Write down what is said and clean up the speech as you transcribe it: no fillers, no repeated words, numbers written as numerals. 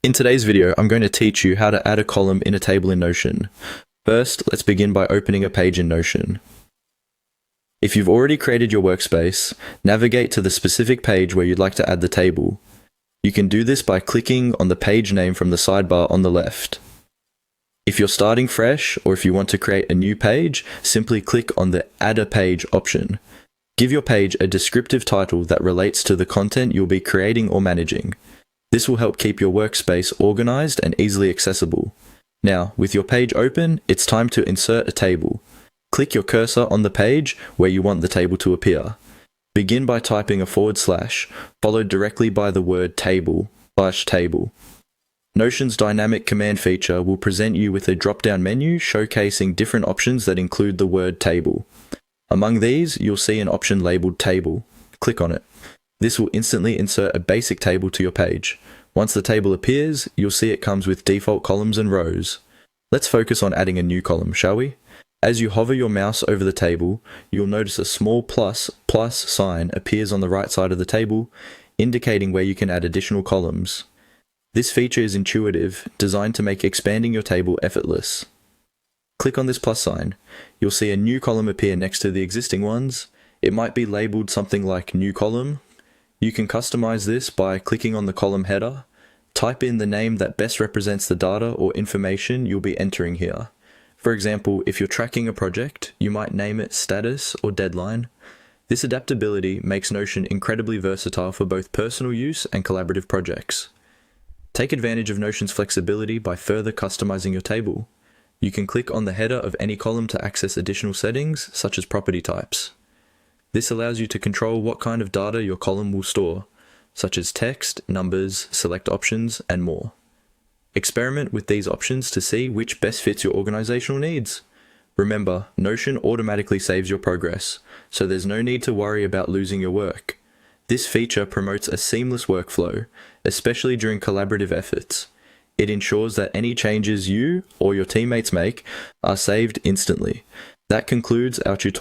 In today's video, I'm going to teach you how to add a column in a table in Notion. First, let's begin by opening a page in Notion. If you've already created your workspace, navigate to the specific page where you'd like to add the table. You can do this by clicking on the page name from the sidebar on the left. If you're starting fresh, or if you want to create a new page, simply click on the Add a Page option. Give your page a descriptive title that relates to the content you'll be creating or managing. This will help keep your workspace organized and easily accessible. Now, with your page open, it's time to insert a table. Click your cursor on the page where you want the table to appear. Begin by typing a /, followed directly by the word table/table. Notion's dynamic command feature will present you with a drop-down menu showcasing different options that include the word table. Among these, you'll see an option labeled table. Click on it. This will instantly insert a basic table to your page. Once the table appears, you'll see it comes with default columns and rows. Let's focus on adding a new column, shall we? As you hover your mouse over the table, you'll notice a small plus sign appears on the right side of the table, indicating where you can add additional columns. This feature is intuitive, designed to make expanding your table effortless. Click on this plus sign. You'll see a new column appear next to the existing ones. It might be labeled something like new column. You can customize this by clicking on the column header. Type in the name that best represents the data or information you'll be entering here. For example, if you're tracking a project, you might name it status or deadline. This adaptability makes Notion incredibly versatile for both personal use and collaborative projects. Take advantage of Notion's flexibility by further customizing your table. You can click on the header of any column to access additional settings, such as property types. This allows you to control what kind of data your column will store, such as text, numbers, select options, and more. Experiment with these options to see which best fits your organizational needs. Remember, Notion automatically saves your progress, so there's no need to worry about losing your work. This feature promotes a seamless workflow, especially during collaborative efforts. It ensures that any changes you or your teammates make are saved instantly. That concludes our tutorial.